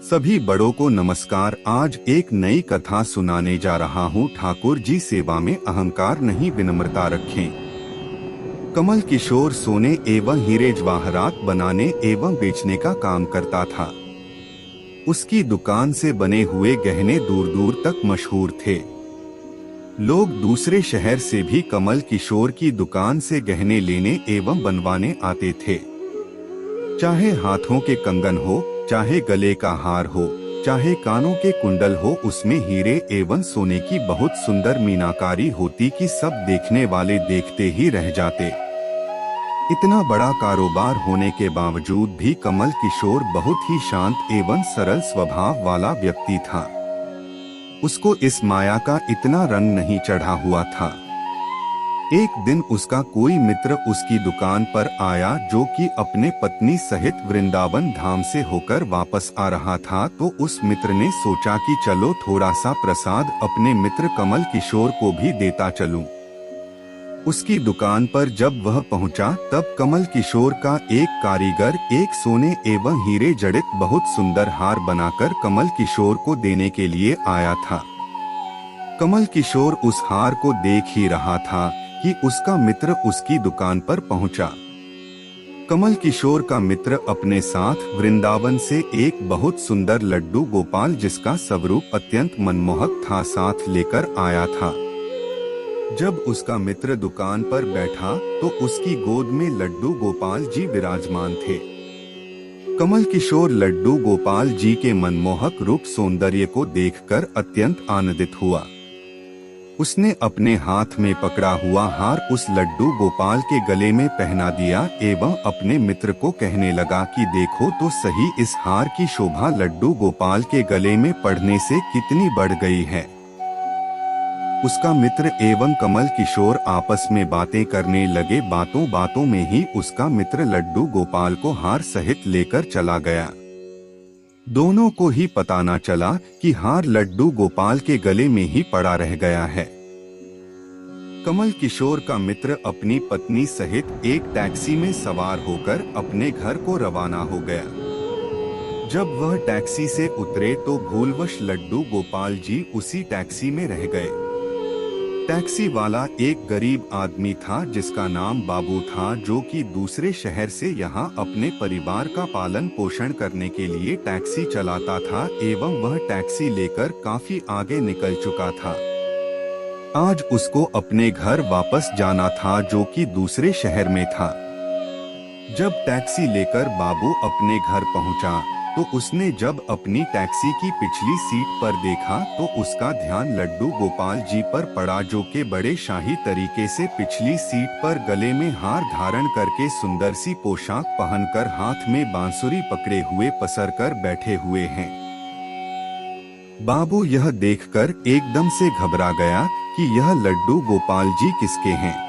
सभी बड़ों को नमस्कार। आज एक नई कथा सुनाने जा रहा हूँ। ठाकुर जी सेवा में अहंकार नहीं, विनम्रता रखें। कमल किशोर सोने एवं हीरे जवाहरात बनाने एवं बेचने का काम करता था। उसकी दुकान से बने हुए गहने दूर दूर तक मशहूर थे। लोग दूसरे शहर से भी कमल किशोर की दुकान से गहने लेने एवं बनवाने आते थे। चाहे हाथों के कंगन हो, चाहे गले का हार हो, चाहे कानों के कुंडल हो, उसमें हीरे एवं सोने की बहुत सुंदर मीनाकारी होती कि सब देखने वाले देखते ही रह जाते। इतना बड़ा कारोबार होने के बावजूद भी कमल किशोर बहुत ही शांत एवं सरल स्वभाव वाला व्यक्ति था। उसको इस माया का इतना रंग नहीं चढ़ा हुआ था। एक दिन उसका कोई मित्र उसकी दुकान पर आया, जो कि अपने पत्नी सहित वृंदावन धाम से होकर वापस आ रहा था। तो उस मित्र ने सोचा कि चलो थोड़ा सा प्रसाद अपने मित्र कमल किशोर को भी देता चलूं। उसकी दुकान पर जब वह पहुंचा, तब कमल किशोर का एक कारीगर एक सोने एवं हीरे जड़ित बहुत सुंदर हार बनाकर कमल किशोर को देने के लिए आया था। कमल किशोर उस हार को देख ही रहा था कि उसका मित्र उसकी दुकान पर पहुंचा। कमल किशोर का मित्र अपने साथ वृंदावन से एक बहुत सुंदर लड्डू गोपाल, जिसका स्वरूप अत्यंत मनमोहक था, साथ लेकर आया था। जब उसका मित्र दुकान पर बैठा तो उसकी गोद में लड्डू गोपाल जी विराजमान थे। कमल किशोर लड्डू गोपाल जी के मनमोहक रूप सौंदर्य को देखकर अत्यंत आनंदित हुआ। उसने अपने हाथ में पकड़ा हुआ हार उस लड्डू गोपाल के गले में पहना दिया एवं अपने मित्र को कहने लगा कि देखो तो सही, इस हार की शोभा लड्डू गोपाल के गले में पड़ने से कितनी बढ़ गई है। उसका मित्र एवं कमल किशोर आपस में बातें करने लगे। बातों बातों में ही उसका मित्र लड्डू गोपाल को हार सहित लेकर चला गया। दोनों को ही पता न चला कि हार लड्डू गोपाल के गले में ही पड़ा रह गया है। कमल किशोर का मित्र अपनी पत्नी सहित एक टैक्सी में सवार होकर अपने घर को रवाना हो गया। जब वह टैक्सी से उतरे तो भूलवश लड्डू गोपाल जी उसी टैक्सी में रह गए। टैक्सी वाला एक गरीब आदमी था, जिसका नाम बाबू था, जो कि दूसरे शहर से यहाँ अपने परिवार का पालन पोषण करने के लिए टैक्सी चलाता था एवं वह टैक्सी लेकर काफी आगे निकल चुका था। आज उसको अपने घर वापस जाना था, जो कि दूसरे शहर में था। जब टैक्सी लेकर बाबू अपने घर पहुँचा तो उसने जब अपनी टैक्सी की पिछली सीट पर देखा तो उसका ध्यान लड्डू गोपाल जी पर पड़ा, जो कि बड़े शाही तरीके से पिछली सीट पर गले में हार धारण करके सुंदर सी पोशाक पहनकर हाथ में बांसुरी पकड़े हुए पसर कर बैठे हुए हैं। बाबू यह देखकर एकदम से घबरा गया कि यह लड्डू गोपाल जी किसके हैं।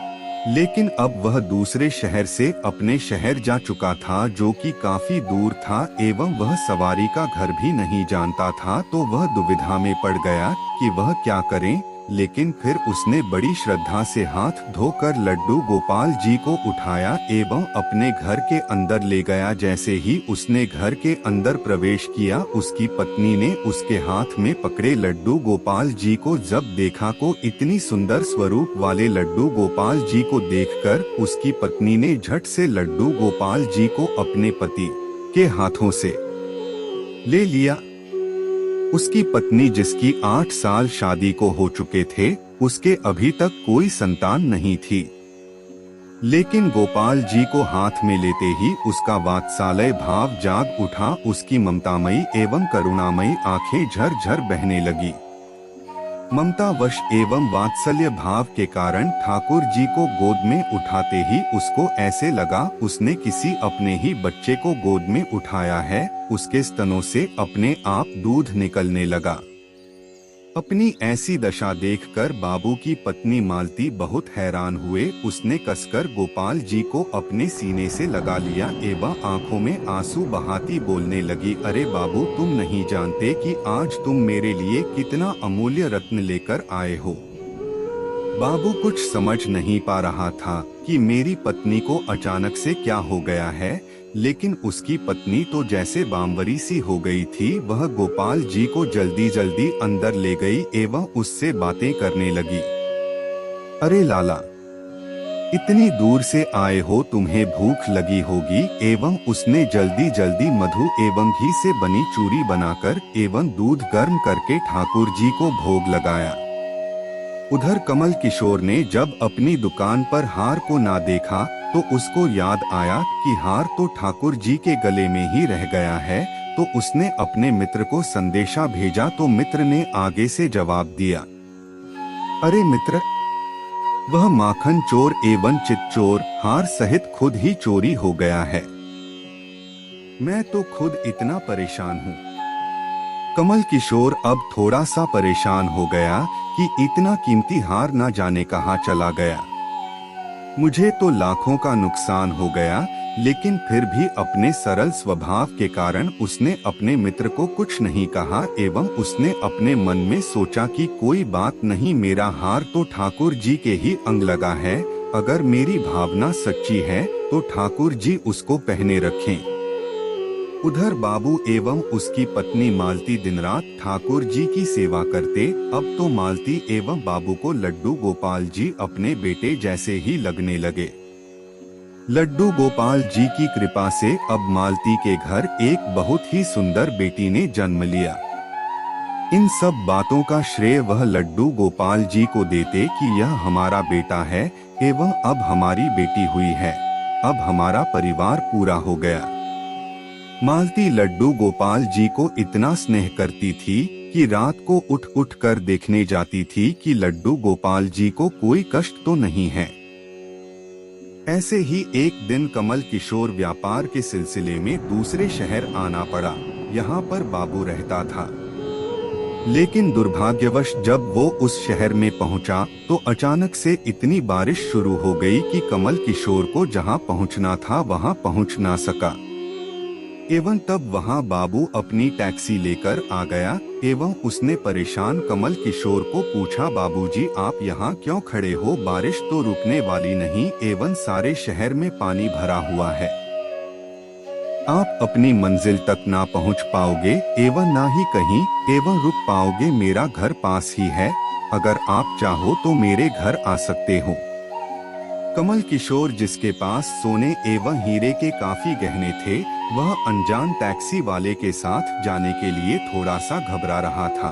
लेकिन अब वह दूसरे शहर से अपने शहर जा चुका था, जो कि काफी दूर था एवं वह सवारी का घर भी नहीं जानता था। तो वह दुविधा में पड़ गया कि वह क्या करे। लेकिन फिर उसने बड़ी श्रद्धा से हाथ धोकर लड्डू गोपाल जी को उठाया एवं अपने घर के अंदर ले गया। जैसे ही उसने घर के अंदर प्रवेश किया, उसकी पत्नी ने उसके हाथ में पकड़े लड्डू गोपाल जी को जब देखा को इतनी सुंदर स्वरूप वाले लड्डू गोपाल जी को देखकर उसकी पत्नी ने झट से लड्डू गोपाल जी को अपने पति के हाथों से ले लिया। उसकी पत्नी, जिसकी 8 साल शादी को हो चुके थे, उसके अभी तक कोई संतान नहीं थी। लेकिन गोपाल जी को हाथ में लेते ही उसका वात्सल्य भाव जाग उठा। उसकी ममतामयी एवं करुणामयी आंखें झरझर बहने लगी। ममतावश एवं वात्सल्य भाव के कारण ठाकुर जी को गोद में उठाते ही उसको ऐसे लगा उसने किसी अपने ही बच्चे को गोद में उठाया है। उसके स्तनों से अपने आप दूध निकलने लगा। अपनी ऐसी दशा देखकर बाबू की पत्नी मालती बहुत हैरान हुए। उसने कसकर गोपाल जी को अपने सीने से लगा लिया एवं आंखों में आंसू बहाती बोलने लगी, अरे बाबू, तुम नहीं जानते कि आज तुम मेरे लिए कितना अमूल्य रत्न लेकर आए हो। बाबू कुछ समझ नहीं पा रहा था कि मेरी पत्नी को अचानक से क्या हो गया है, लेकिन उसकी पत्नी तो जैसे बांवरी सी हो गई थी। वह गोपाल जी को जल्दी जल्दी अंदर ले गई एवं उससे बातें करने लगी। अरे लाला, इतनी दूर से आए हो, तुम्हें भूख लगी होगी। एवं उसने जल्दी जल्दी मधु एवं घी से बनी चूरी बनाकर एवं दूध गर्म करके ठाकुर जी को भोग लगाया। उधर कमल किशोर ने जब अपनी दुकान पर हार को ना देखा तो उसको याद आया कि हार तो ठाकुर जी के गले में ही रह गया है। तो उसने अपने मित्र को संदेशा भेजा तो मित्र ने आगे से जवाब दिया, अरे मित्र, वह माखन चोर एवं चित चोर हार सहित खुद ही चोरी हो गया है। मैं तो खुद इतना परेशान हूँ। कमल किशोर अब थोड़ा सा परेशान हो गया कि इतना कीमती हार ना जाने कहाँ चला गया। मुझे तो लाखों का नुकसान हो गया, लेकिन फिर भी अपने सरल स्वभाव के कारण उसने अपने मित्र को कुछ नहीं कहा एवं उसने अपने मन में सोचा कि कोई बात नहीं, मेरा हार तो ठाकुर जी के ही अंग लगा है। अगर मेरी भावना सच्ची है तो ठाकुर जी उसको पहने रखें। उधर बाबू एवं उसकी पत्नी मालती दिन रात ठाकुर जी की सेवा करते। अब तो मालती एवं बाबू को लड्डू गोपाल जी अपने बेटे जैसे ही लगने लगे। लड्डू गोपाल जी की कृपा से अब मालती के घर एक बहुत ही सुंदर बेटी ने जन्म लिया। इन सब बातों का श्रेय वह लड्डू गोपाल जी को देते कि यह हमारा बेटा है एवं अब हमारी बेटी हुई है। अब हमारा परिवार पूरा हो गया। मालती लड्डू गोपाल जी को इतना स्नेह करती थी कि रात को उठ उठ कर देखने जाती थी कि लड्डू गोपाल जी को कोई कष्ट तो नहीं है। ऐसे ही एक दिन कमल किशोर व्यापार के सिलसिले में दूसरे शहर आना पड़ा। यहाँ पर बाबू रहता था, लेकिन दुर्भाग्यवश जब वो उस शहर में पहुंचा तो अचानक से इतनी बारिश शुरू हो गई कि कमल किशोर को जहां पहुंचना था वहां पहुंच ना सका। एवं तब वहां बाबू अपनी टैक्सी लेकर आ गया एवं उसने परेशान कमल किशोर को पूछा, बाबूजी आप यहाँ क्यों खड़े हो? बारिश तो रुकने वाली नहीं एवं सारे शहर में पानी भरा हुआ है। आप अपनी मंजिल तक ना पहुँच पाओगे एवं ना ही कहीं एवं रुक पाओगे। मेरा घर पास ही है, अगर आप चाहो तो मेरे घर आ सकते हो। कमल किशोर, जिसके पास सोने एवं हीरे के काफी गहने थे, वह अनजान टैक्सी वाले के साथ जाने के लिए थोड़ा सा घबरा रहा था,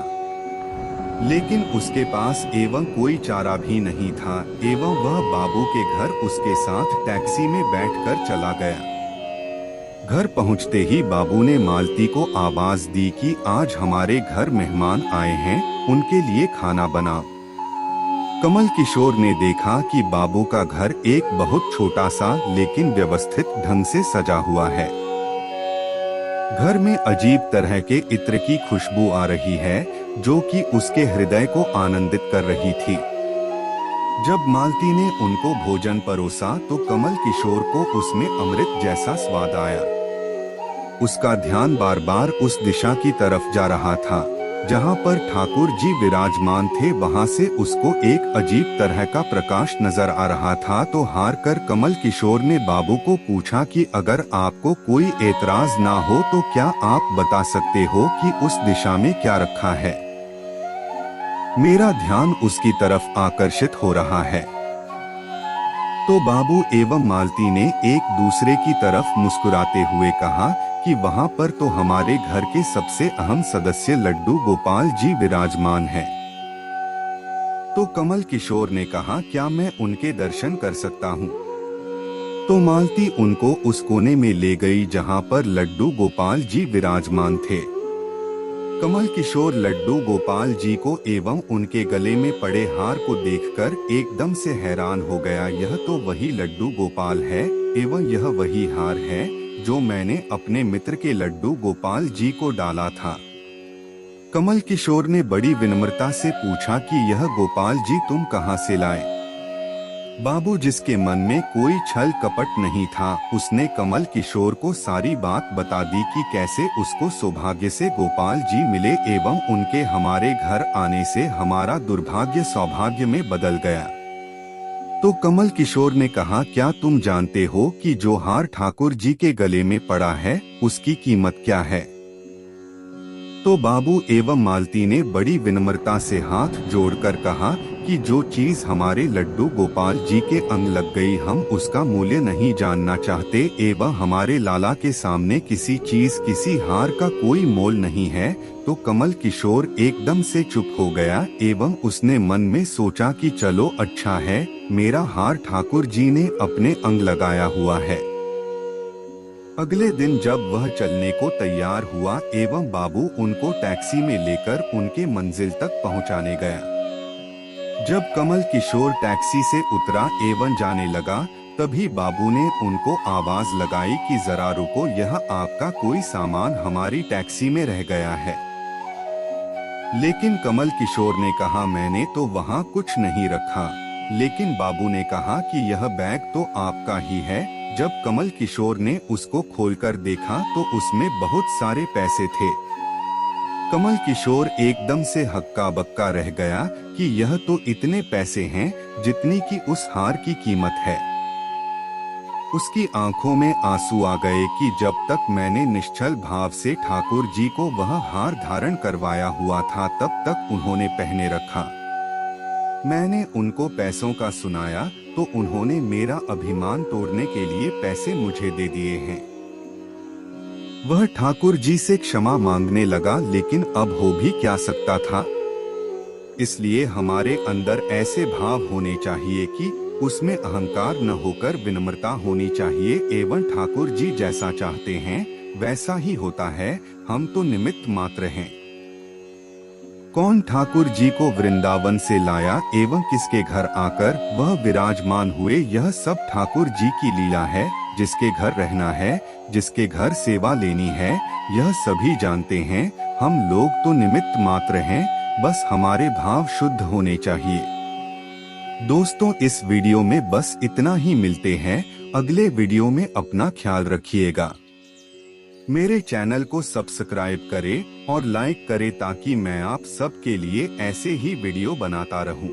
लेकिन उसके पास एवं कोई चारा भी नहीं था एवं वह बाबू के घर उसके साथ टैक्सी में बैठकर चला गया। घर पहुंचते ही बाबू ने मालती को आवाज दी कि आज हमारे घर मेहमान आए हैं, उनके लिए खाना बनाओ। कमल किशोर ने देखा कि बाबू का घर एक बहुत छोटा सा लेकिन व्यवस्थित ढंग से सजा हुआ है। घर में अजीब तरह के इत्र की खुशबू आ रही है जो कि उसके हृदय को आनंदित कर रही थी। जब मालती ने उनको भोजन परोसा तो कमल किशोर को उसमें अमृत जैसा स्वाद आया। उसका ध्यान बार बार उस दिशा की तरफ जा रहा था जहां पर ठाकुर जी विराजमान थे। वहां से उसको एक अजीब तरह का प्रकाश नजर आ रहा था। तो हार कर कमल किशोर ने बाबू को पूछा कि अगर आपको कोई एतराज ना हो तो क्या आप बता सकते हो कि उस दिशा में क्या रखा है? मेरा ध्यान उसकी तरफ आकर्षित हो रहा है। तो बाबू एवं मालती ने एक दूसरे की तरफ मुस्कुराते हुए कहा कि वहां पर तो हमारे घर के सबसे अहम सदस्य लड्डू गोपाल जी विराजमान हैं। तो कमल किशोर ने कहा, क्या मैं उनके दर्शन कर सकता हूं? तो मालती उनको उस कोने में ले गई जहां पर लड्डू गोपाल जी विराजमान थे। कमल किशोर लड्डू गोपाल जी को एवं उनके गले में पड़े हार को देखकर एकदम से हैरान हो गया। यह तो वही लड्डू गोपाल है एवं यह वही हार है जो मैंने अपने मित्र के लड्डू गोपाल जी को डाला था। कमल किशोर ने बड़ी विनम्रता से पूछा कि यह गोपाल जी तुम कहां से लाए? बाबू, जिसके मन में कोई छल कपट नहीं था, उसने कमल किशोर को सारी बात बता दी कि कैसे उसको सौभाग्य से गोपाल जी मिले एवं उनके हमारे घर आने से हमारा दुर्भाग्य सौभाग्य में बदल गया। तो कमल किशोर ने कहा, क्या तुम जानते हो कि जो हार ठाकुर जी के गले में पड़ा है उसकी कीमत क्या है? तो बाबू एवं मालती ने बड़ी विनम्रता से हाथ जोड़कर कहा कि जो चीज हमारे लड्डू गोपाल जी के अंग लग गई, हम उसका मूल्य नहीं जानना चाहते एवं हमारे लाला के सामने किसी चीज, किसी हार का कोई मोल नहीं है। तो कमल किशोर एकदम से चुप हो गया एवं उसने मन में सोचा कि चलो अच्छा है, मेरा हार ठाकुर जी ने अपने अंग लगाया हुआ है। अगले दिन जब वह चलने को तैयार हुआ एवं बाबू उनको टैक्सी में लेकर उनके मंजिल तक पहुंचाने गया। जब कमल किशोर टैक्सी से उतरा एवं जाने लगा, तभी बाबू ने उनको आवाज लगाई कि जरा रुको, यह आपका कोई सामान हमारी टैक्सी में रह गया है। लेकिन कमल किशोर ने कहा, मैंने तो वहाँ कुछ नहीं रखा। लेकिन बाबू ने कहा कि यह बैग तो आपका ही है। जब कमल किशोर ने उसको खोलकर देखा तो उसमें बहुत सारे पैसे थे। कमल किशोर एकदम से हक्का बक्का रह गया कि यह तो इतने पैसे हैं जितनी कि उस हार की कीमत है। उसकी आंखों में आंसू आ गए कि जब तक मैंने निश्चल भाव से ठाकुर जी को वह हार धारण करवाया हुआ था तब तक उन्होंने पहने रखा। मैंने उनको पैसों का सुनाया तो उन्होंने मेरा अभिमान तोड़ने के लिए पैसे मुझे दे दिए हैं। वह ठाकुर जी से क्षमा मांगने लगा, लेकिन अब हो भी क्या सकता था। इसलिए हमारे अंदर ऐसे भाव होने चाहिए कि उसमें अहंकार न होकर विनम्रता होनी चाहिए एवं ठाकुर जी जैसा चाहते हैं वैसा ही होता है। हम तो निमित्त मात्र हैं। कौन ठाकुर जी को वृंदावन से लाया एवं किसके घर आकर वह विराजमान हुए, यह सब ठाकुर जी की लीला है। जिसके घर रहना है, जिसके घर सेवा लेनी है, यह सभी जानते हैं। हम लोग तो निमित्त मात्र हैं, बस हमारे भाव शुद्ध होने चाहिए। दोस्तों, इस वीडियो में बस इतना ही। मिलते हैं अगले वीडियो में। अपना ख्याल रखिएगा। मेरे चैनल को सब्सक्राइब करें और लाइक करें ताकि मैं आप सबके लिए ऐसे ही वीडियो बनाता रहूं।